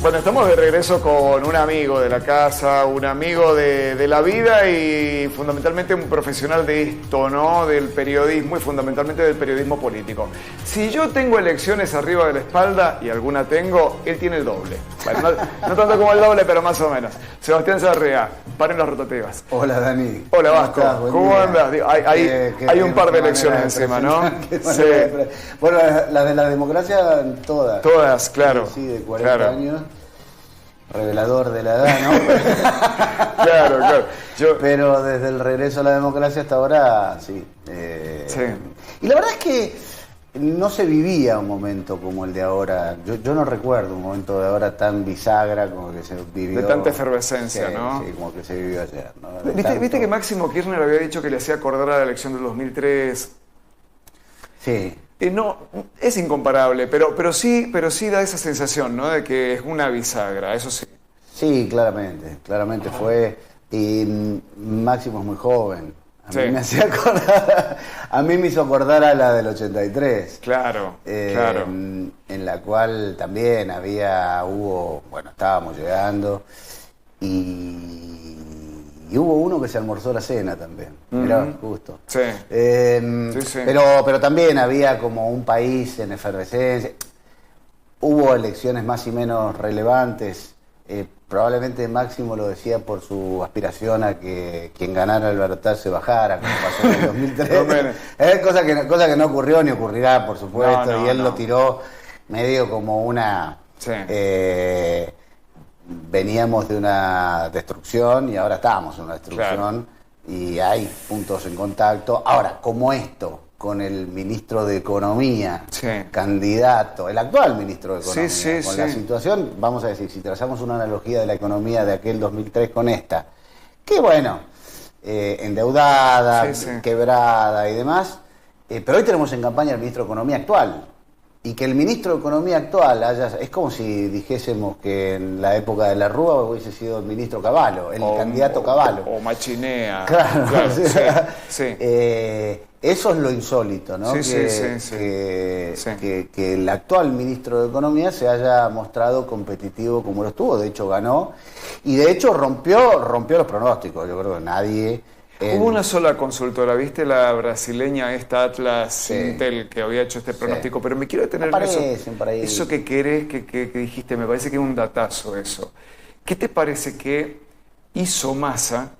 Bueno, estamos de regreso con un amigo de la casa, un amigo de la vida y fundamentalmente un profesional de esto, ¿no? Del periodismo y fundamentalmente del periodismo político. Si yo tengo elecciones arriba de la espalda, y alguna tengo, él tiene el doble. Bueno, no tanto como el doble, pero más o menos. Sebastián Sarriá, paren las rotativas. Hola, Dani. Hola, Vasco. ¿Cómo andas? Hay un par de elecciones encima, ¿no? Sí. Bueno, las de la democracia, todas. Todas, claro. Sí, de 40 años. Revelador de la edad, ¿no? Claro. Pero desde el regreso a la democracia hasta ahora, sí. Sí. Y la verdad es que no se vivía un momento como el de ahora. Yo no recuerdo un momento de ahora tan bisagra como que se vivió. De tanta efervescencia, sí, ¿no? Sí, como que se vivió ayer, ¿no? ¿Viste que Máximo Kirchner había dicho que le hacía acordar a la elección del 2003? Sí. No, es incomparable, pero sí da esa sensación, ¿no? De que es una bisagra, eso sí. Sí, claramente fue. Y Máximo es muy joven. A mí me hizo acordar a la del 83. Claro. En la cual también estábamos llegando y hubo uno que se almorzó la cena también. Mirá, justo. Sí. Sí. Pero también había como un país en efervescencia. Hubo elecciones más y menos relevantes. Probablemente Máximo lo decía por su aspiración a que quien ganara el balotaje se bajara, como pasó en el 2003. cosa que no ocurrió ni ocurrirá, por supuesto. Y él lo tiró medio como una... Sí. Veníamos de una destrucción y ahora estamos en una destrucción. Claro. Y hay puntos en contacto. Ahora, como esto, con el ministro de Economía, sí, candidato, el actual ministro de Economía, sí, con la situación, vamos a decir, si trazamos una analogía de la economía de aquel 2003 con esta, que bueno, endeudada, quebrada y demás, pero hoy tenemos en campaña al ministro de Economía actual. Y que el ministro de Economía actual es como si dijésemos que en la época de la Rúa hubiese sido el ministro Cavallo, el candidato Cavallo. O Machinea. Claro. Sí. Eso es lo insólito, ¿no? Que el actual ministro de Economía se haya mostrado competitivo como lo estuvo. De hecho, ganó. Y de hecho rompió los pronósticos. Yo creo que nadie... Hubo una sola consultora, ¿viste? La brasileña esta Atlas Intel que había hecho este pronóstico, pero me quiero detener en eso que querés, que dijiste, me parece que es un datazo eso. ¿Qué te parece que hizo Massa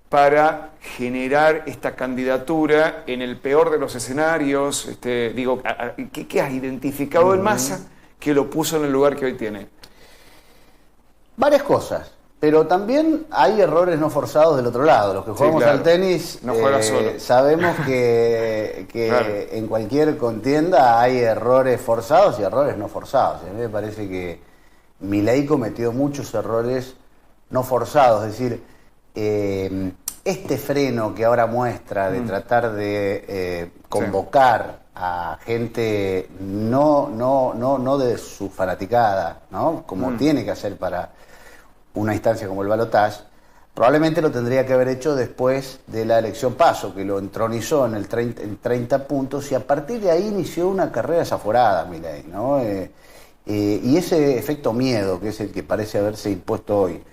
para generar esta candidatura en el peor de los escenarios? ¿Qué has identificado en Massa que lo puso en el lugar que hoy tiene? Varias cosas. Pero también hay errores no forzados del otro lado. Los que jugamos al tenis no juega solo. Sabemos que claro, en cualquier contienda hay errores forzados y errores no forzados. A mí me parece que Milei cometió muchos errores no forzados. Es decir, este freno que ahora muestra de tratar de convocar a gente no de su fanaticada, ¿no? Como tiene que hacer para una instancia como el balotaje, probablemente lo tendría que haber hecho después de la elección PASO, que lo entronizó en 30 puntos, y a partir de ahí inició una carrera desaforada, Milei, ¿no? Y ese efecto miedo, que es el que parece haberse impuesto hoy,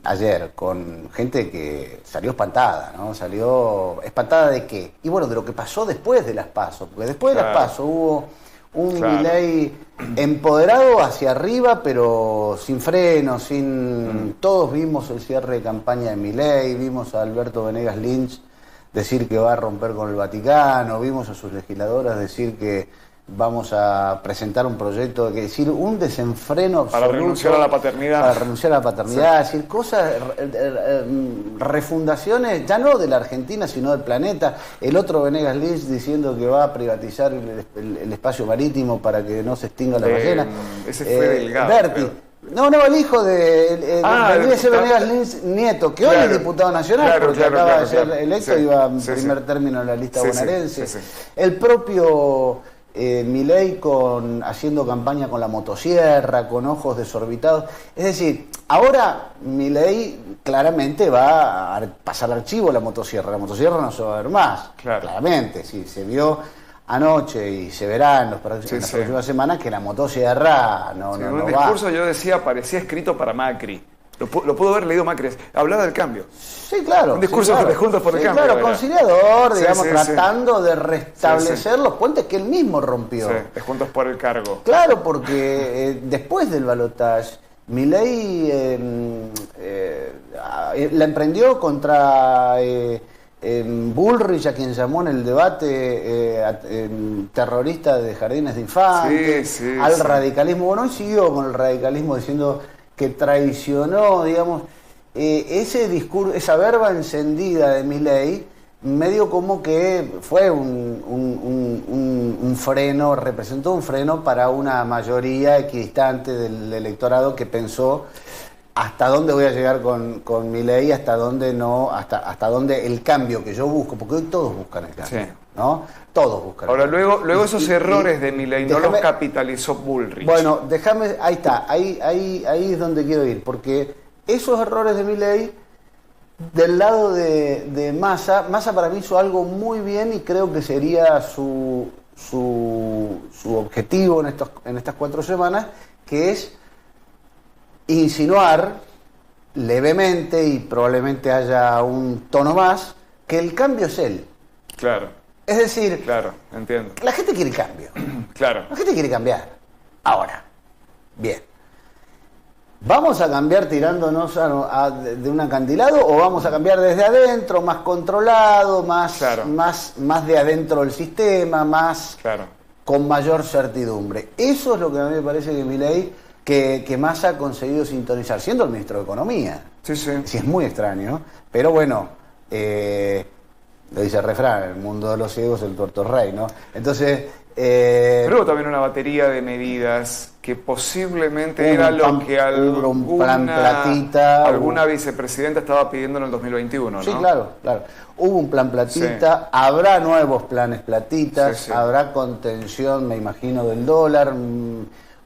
ayer, con gente que salió espantada, ¿no? Salió espantada ¿de qué? Y bueno, de lo que pasó después de las PASO, porque después de las PASO hubo un Milei empoderado hacia arriba, pero sin freno, Todos vimos el cierre de campaña de Milei, vimos a Alberto Venegas Lynch decir que va a romper con el Vaticano, vimos a sus legisladoras decir que vamos a presentar un proyecto, decir, un desenfreno absoluto. Para renunciar a la paternidad. Para renunciar a la paternidad, es decir, cosas, refundaciones, ya no de la Argentina, sino del planeta. El otro Venegas Lynch diciendo que va a privatizar el espacio marítimo para que no se extinga la ballena. Ese fue Delgado. Berti. No, el hijo de ese Venegas Lynch nieto, que hoy es diputado nacional, porque acaba de ser electo y iba en primer término en la lista bonaerense. El propio Milei haciendo campaña con la motosierra, con ojos desorbitados. Es decir, ahora Milei claramente va a pasar al archivo la motosierra. La motosierra no se va a ver más, claramente. Sí, se vio anoche y se verá en las próximas semanas que la motosierra no en un discurso yo decía, parecía escrito para Macri. Lo pudo haber leído Macri. Hablaba del cambio. Sí, claro. Un discurso de Juntos por el Cambio. Claro, conciliador, digamos, tratando de restablecer los puentes que él mismo rompió. Sí, de Juntos por el Cargo. Claro, porque después del balotaje, Milei la emprendió contra Bullrich, a quien llamó en el debate terrorista de jardines de infantes, al radicalismo. Bueno, y siguió con el radicalismo diciendo que traicionó, digamos, ese discurso, esa verba encendida de Milei, medio como que fue un freno, representó un freno para una mayoría equidistante del electorado que pensó hasta dónde voy a llegar con Milei, hasta dónde no, hasta dónde el cambio que yo busco, porque hoy todos buscan el cambio, ¿no? Todos buscan. Ahora, luego esos errores de Milei no los capitalizó Bullrich. Bueno, déjame, ahí está, ahí es donde quiero ir, porque esos errores de Milei, del lado de Massa para mí hizo algo muy bien y creo que sería su objetivo en estas 4 semanas, que es insinuar levemente, y probablemente haya un tono más, que el cambio es él. Claro. Es decir, claro, entiendo. La gente quiere cambio. Claro. La gente quiere cambiar. Ahora, bien. ¿Vamos a cambiar tirándonos de un acantilado o vamos a cambiar desde adentro, más controlado, más de adentro del sistema, con mayor certidumbre? Eso es lo que a mí me parece que Milei, que Massa ha conseguido sintonizar, siendo el ministro de Economía. Sí. Sí, es muy extraño, pero bueno, lo dice el refrán, en el mundo de los ciegos el tuerto es rey, ¿no? Entonces... pero hubo también una batería de medidas que posiblemente era lo que alguna vicepresidenta estaba pidiendo en el 2021, ¿no? Sí, claro. Hubo un plan platita, habrá nuevos planes platitas, habrá contención, me imagino, del dólar.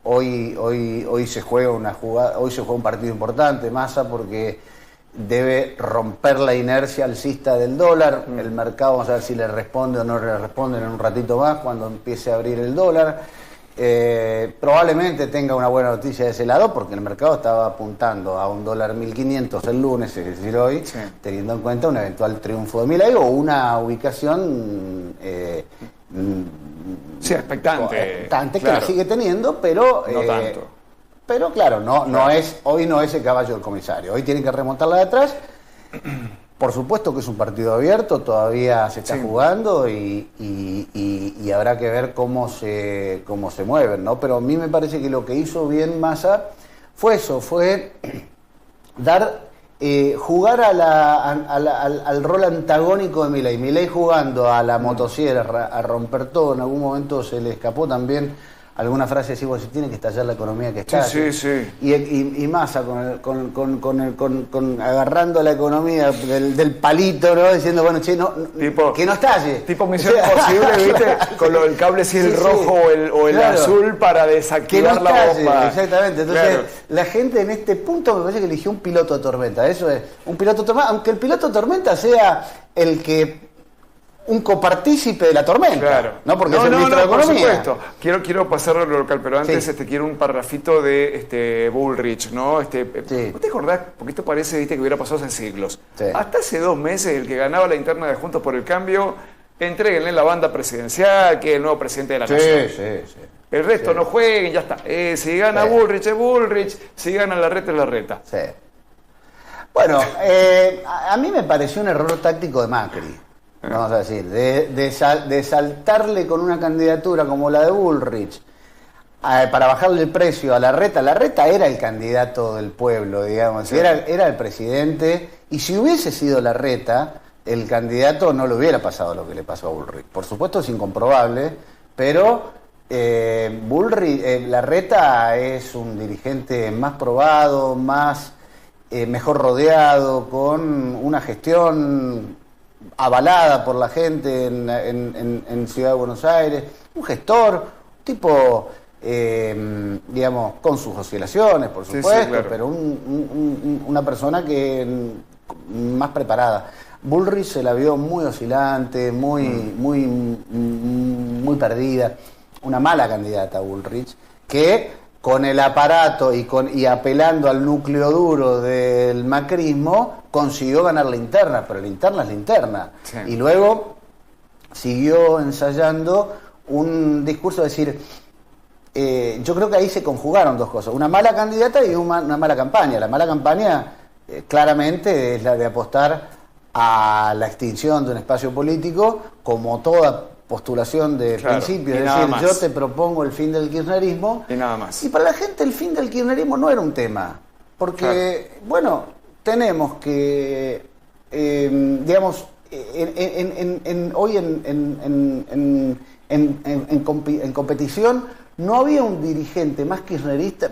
Hoy se juega un partido importante, Massa, porque debe romper la inercia alcista del dólar. El mercado, vamos a ver si le responde o no le responde en un ratito más, cuando empiece a abrir el dólar. Probablemente tenga una buena noticia de ese lado, porque el mercado estaba apuntando a $1.1500 el lunes, es decir, hoy, teniendo en cuenta un eventual triunfo de Milei o una ubicación expectante, que la sigue teniendo, pero no tanto. Pero claro, hoy no es el caballo del comisario. Hoy tienen que remontarla de atrás. Por supuesto que es un partido abierto, todavía se está jugando y habrá que ver cómo se mueven, ¿no? Pero a mí me parece que lo que hizo bien Massa fue eso, fue jugar al rol antagónico de Milei. Milei jugando a la motosierra, a romper todo. En algún momento se le escapó también alguna frase así, se tiene que estallar la economía que está. Sí. Y Massa agarrando la economía del palito, ¿no? Diciendo, bueno, che, que no estalle. Tipo Misión Imposible, ¿viste? Con el cable, si el rojo o el azul para desactivar la bomba. Exactamente. Entonces, la gente en este punto me parece que eligió un piloto de tormenta. Eso es, un piloto de tormenta, aunque el piloto de tormenta sea un copartícipe de la tormenta, ¿no? Porque es el ministro de Economía. Por supuesto. Quiero pasarlo a lo local, pero antes quiero un parrafito de Bullrich, ¿no? ¿No te acordás? Porque esto parece, viste, que hubiera pasado hace siglos. Hasta hace 2 meses, el que ganaba la interna de Juntos por el Cambio, entréguenle la banda presidencial, que es el nuevo presidente de la nación. Sí. El resto no jueguen, ya está. Si gana Bullrich, es Bullrich. Si gana Larreta, es Larreta. Sí. Bueno, a mí me pareció un error táctico de Macri. Vamos a decir, de saltarle con una candidatura como la de Bullrich para bajarle el precio a Larreta. Larreta era el candidato del pueblo, digamos, era el presidente, y si hubiese sido Larreta, el candidato no le hubiera pasado lo que le pasó a Bullrich. Por supuesto es incomprobable, pero Larreta es un dirigente más probado, mejor rodeado, con una gestión avalada por la gente en Ciudad de Buenos Aires, un gestor, un tipo, digamos, con sus oscilaciones, por supuesto, pero una persona que más preparada. Bullrich se la vio muy oscilante, muy perdida. Una mala candidata Bullrich, que con el aparato y apelando al núcleo duro del macrismo, consiguió ganar la interna, pero la interna es la interna. Sí. Y luego siguió ensayando un discurso, es decir, yo creo que ahí se conjugaron dos cosas, una mala candidata y una mala campaña. La mala campaña claramente es la de apostar a la extinción de un espacio político, como toda postulación de principio, es decir, yo te propongo el fin del kirchnerismo, y nada más. Y para la gente el fin del kirchnerismo no era un tema, porque, bueno, tenemos que, digamos, hoy en competición no había un dirigente más kirchnerista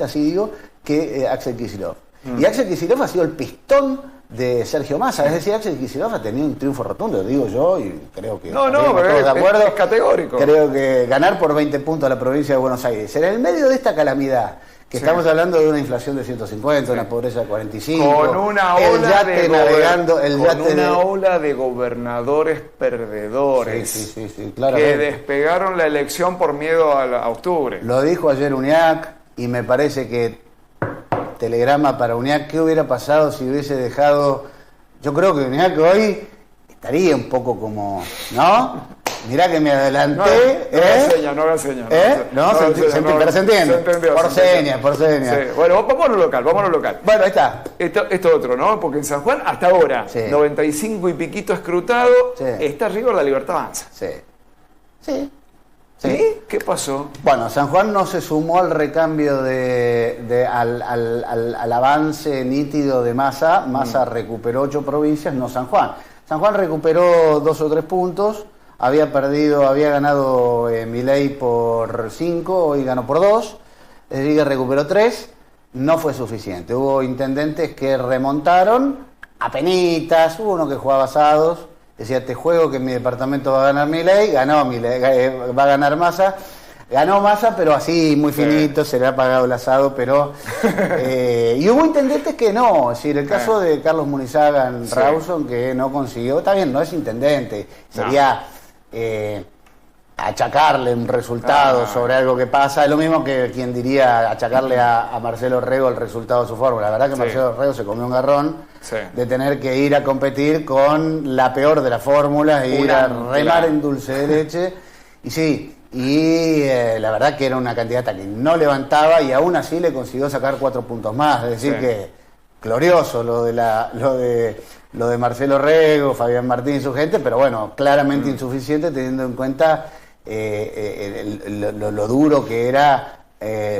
así digo, que Axel Kicillof. Y Axel Kicillof ha sido el pistón de Sergio Massa, es decir, Axel Kicillof ha tenido un triunfo rotundo, digo yo, y creo que todos de acuerdo. Es categórico. Creo que ganar por 20 puntos a la provincia de Buenos Aires, en el medio de esta calamidad, que estamos hablando de una inflación de 150, una pobreza de 45, con una ola de gobernadores perdedores, sí, que despegaron la elección por miedo a octubre. Lo dijo ayer Uñac, y me parece que telegrama para Uñac, ¿qué hubiera pasado si hubiese dejado? Yo creo que Uñac hoy estaría un poco como, ¿no? Mirá que me adelanté. No haga señas. Pero se entiende. Por señas. Sí. Bueno, vamos a lo local. Bueno, ahí está. Esto otro, ¿no? Porque en San Juan, hasta ahora, 95 y piquito escrutado, está arriba la Libertad Avanza. Sí. ¿Sí? ¿Qué pasó? Bueno, San Juan no se sumó al recambio al avance nítido de Massa. Massa recuperó 8 provincias, no San Juan. San Juan recuperó 2 o 3 puntos. Había ganado Milei por 5, hoy ganó por 2. Es decir, que recuperó 3. No fue suficiente. Hubo intendentes que remontaron apenitas. Hubo uno que jugaba asados. Decía, te juego que en mi departamento va a ganar Milei, ganó Milei, va a ganar Massa. Ganó Massa, pero así, muy finito, se le ha pagado el asado, pero... y hubo intendentes que no, es decir, el caso de Carlos Munizaga en Rawson, que no consiguió, está bien, no es intendente, sería achacarle un resultado sobre algo que pasa, es lo mismo que quien diría achacarle a Marcelo Rego el resultado de su fórmula. La verdad que Marcelo Rego se comió un garrón de tener que ir a competir con la peor de las fórmulas e ir a remar en dulce de leche. Y la verdad que era una candidata que no levantaba y aún así le consiguió sacar 4 puntos más. Es decir que glorioso lo de Marcelo Rego, Fabián Martín y su gente, pero bueno, claramente insuficiente teniendo en cuenta lo duro que era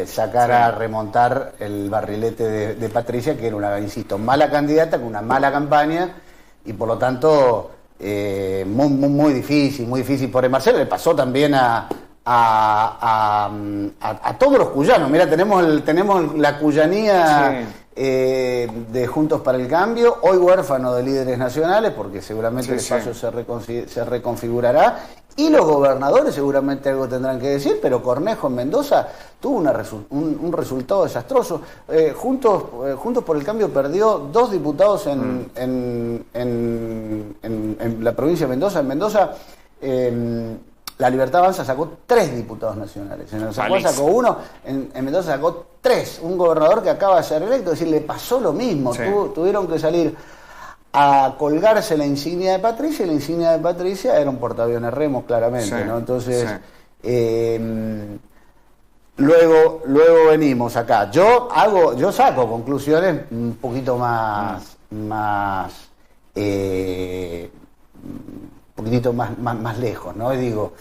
sacar a remontar el barrilete de Patricia, que era una, insisto, mala candidata con una mala campaña y por lo tanto muy difícil por el Marcelo. Le pasó también a todos los cuyanos. Mira, tenemos la cuyanía de Juntos para el Cambio, hoy huérfano de líderes nacionales, porque seguramente el espacio se reconfigurará, y los gobernadores seguramente algo tendrán que decir, pero Cornejo en Mendoza tuvo un resultado desastroso. Juntos por el Cambio perdió 2 diputados en la provincia de Mendoza. En Mendoza la Libertad Avanza sacó 3 diputados nacionales. En San Juan sacó 1, en Mendoza sacó 3. Un gobernador que acaba de ser electo, es decir, le pasó lo mismo. Tuvieron que salir a colgarse la insignia de Patricia, y la insignia de Patricia era un portaaviones Remos, claramente, ¿no? Entonces, luego venimos acá. Yo saco conclusiones un poquito más lejos, ¿no? Y digo,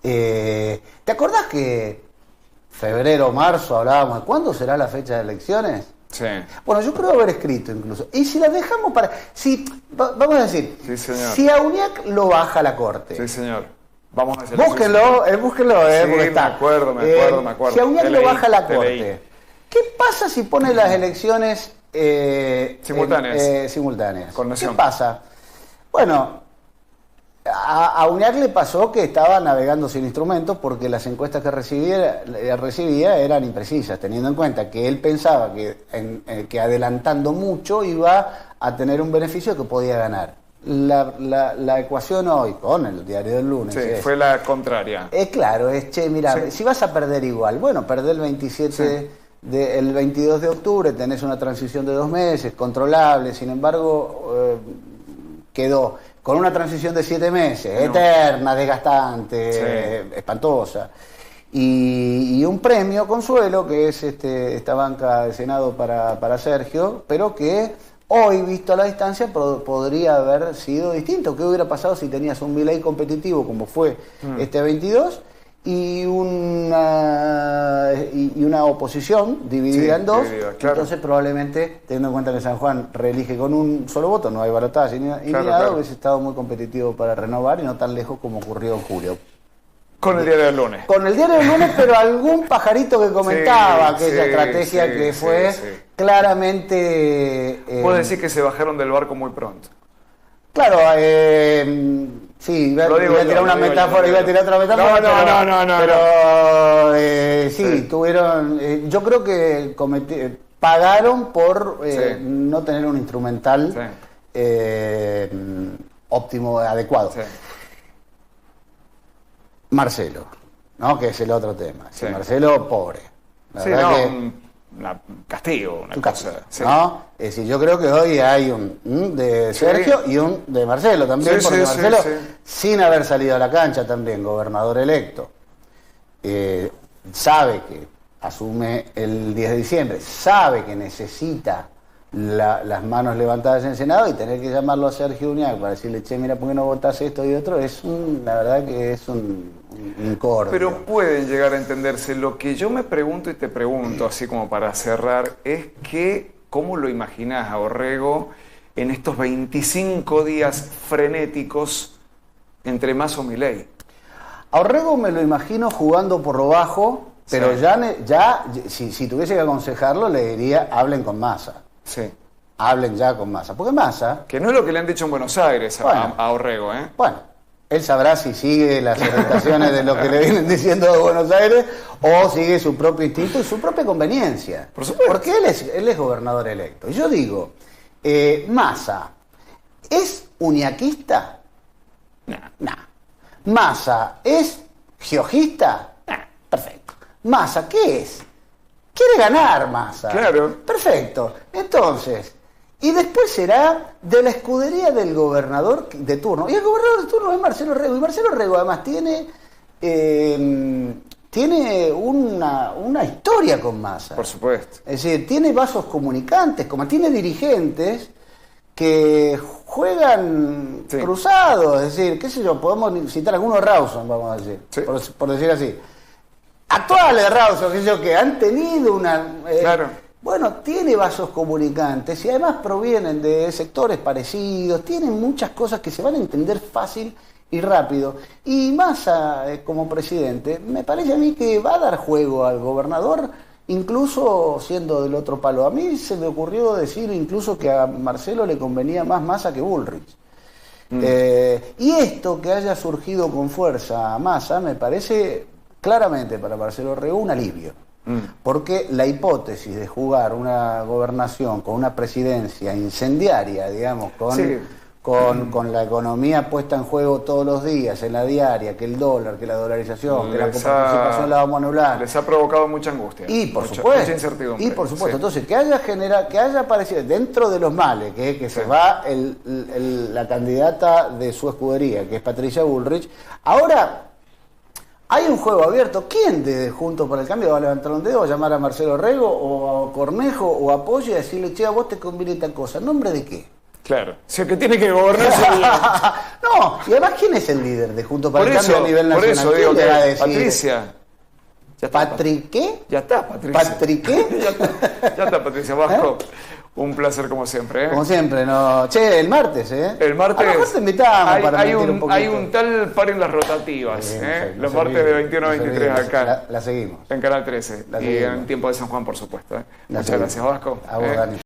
¿te acordás que febrero o marzo hablábamos de cuándo será la fecha de elecciones? Sí. Bueno, yo creo haber escrito incluso. Y si las dejamos vamos a decir, si a Uñac lo baja la Corte. Sí, señor. Vamos a hacer búsquenlo, porque está. Me acuerdo. Si a Uñac lo baja la Corte, ¿qué pasa si pone las elecciones simultáneas? Con Nación. ¿Qué pasa? Bueno, a Uñac le pasó que estaba navegando sin instrumentos porque las encuestas que recibía eran imprecisas, teniendo en cuenta que él pensaba que adelantando mucho iba a tener un beneficio que podía ganar. La ecuación hoy, con el diario del lunes... Sí, fue la contraria. Claro, che, mira, si vas a perder igual, bueno, perdés el 27... el 22 de octubre tenés una transición de 2 meses, controlable, sin embargo, quedó con una transición de 7 meses, eterna, desgastante, espantosa, y un premio consuelo, que es esta banca de Senado para Sergio, pero que hoy, visto a la distancia, podría haber sido distinto. ¿Qué hubiera pasado si tenías un Milei competitivo, como fue este 22, y una oposición dividida en dos? Claro. Entonces probablemente, teniendo en cuenta que San Juan reelige con un solo voto, no hay balotaje ni nada, hubiese estado muy competitivo para renovar y no tan lejos como ocurrió en julio. Con el diario del lunes. Con el diario del lunes, pero algún pajarito que comentaba aquella estrategia que fue claramente... Puedo decir que se bajaron del barco muy pronto. Claro, sí, iba a tirar una metáfora, iba a tirar otra metáfora. No. Pero sí, tuvieron... yo creo que pagaron por no tener un instrumental óptimo, adecuado. Sí. Marcelo, ¿no? Que es el otro tema. Sí. Marcelo, pobre. La verdad que un castigo, una cosa. ¿No? Es decir, yo creo que hoy hay un de Sergio y un de Marcelo también, porque Marcelo, sin haber salido a la cancha también, gobernador electo, sabe que asume el 10 de diciembre, sabe que necesita las manos levantadas en el Senado, y tener que llamarlo a Sergio Uñac para decirle, che, mira, ¿por qué no votás esto y otro? La verdad que es un incordio. Pero pueden llegar a entenderse. Lo que yo me pregunto y te pregunto, así como para cerrar, es que, ¿cómo lo imaginás a Orrego en estos 25 días frenéticos entre Massa y Milei? A Orrego me lo imagino jugando por lo bajo, pero ya si tuviese que aconsejarlo, le diría, hablen con Massa. Sí. Hablen ya con Massa. Porque Massa... Que no es lo que le han dicho en Buenos Aires a Orrego, ¿eh? Bueno, él sabrá si sigue las orientaciones de lo que le vienen diciendo de Buenos Aires o sigue su propio instinto y su propia conveniencia. Por supuesto. Porque él es gobernador electo. Y yo digo, Massa, ¿es uñaquista? No. Massa, ¿es giojista? Perfecto. Massa, ¿qué es? Quiere ganar Massa. Claro. Perfecto. Entonces, y después será de la escudería del gobernador de turno. Y el gobernador de turno es Marcelo Orrego. Y Marcelo Orrego además tiene una historia con Massa. Por supuesto. Es decir, tiene vasos comunicantes, como tiene dirigentes que juegan cruzados. Es decir, qué sé yo, podemos citar algunos Rawson, vamos a decir, por decir así. Actuales Rawson, que han tenido una... Bueno, tiene vasos comunicantes y además provienen de sectores parecidos, tienen muchas cosas que se van a entender fácil y rápido. Y Massa, como presidente, me parece a mí que va a dar juego al gobernador, incluso siendo del otro palo. A mí se me ocurrió decir incluso que a Marcelo le convenía más Massa que Bullrich. Y esto que haya surgido con fuerza a Massa me parece... claramente para Marcelo Orrego un alivio, porque la hipótesis de jugar una gobernación con una presidencia incendiaria, digamos, con la economía puesta en juego todos los días, en la diaria, que el dólar, que la dolarización, que la coparticipación la vamos a anular. Les ha provocado mucha angustia. Y por supuesto. Mucha incertidumbre. Y por supuesto. Entonces, que haya aparecido dentro de los males, que se va la candidata de su escudería, que es Patricia Bullrich, ahora... hay un juego abierto. ¿Quién de Juntos por el Cambio va a levantar un dedo, va a llamar a Marcelo Orrego o a Cornejo o a Poggi y decirle, che, a vos te conviene tal cosa? ¿En nombre de qué? Claro. Si el que tiene que gobernar es el... No, y además, ¿quién es el líder de Juntos por el Cambio a nivel nacional? Por eso digo que Patricia. ¿Patriqué? Ya está, Patricia. ¿Patriqué? ya está, Patricia Vasco. Un placer como siempre. Como siempre, no. Che, el martes, El martes. A lo mejor te invitamos hay un tal par en las rotativas, los martes de 21 a 23 acá. La seguimos. En Canal 13. Y en Tiempo de San Juan, por supuesto. Muchas gracias, Vasco. A vos, Dani.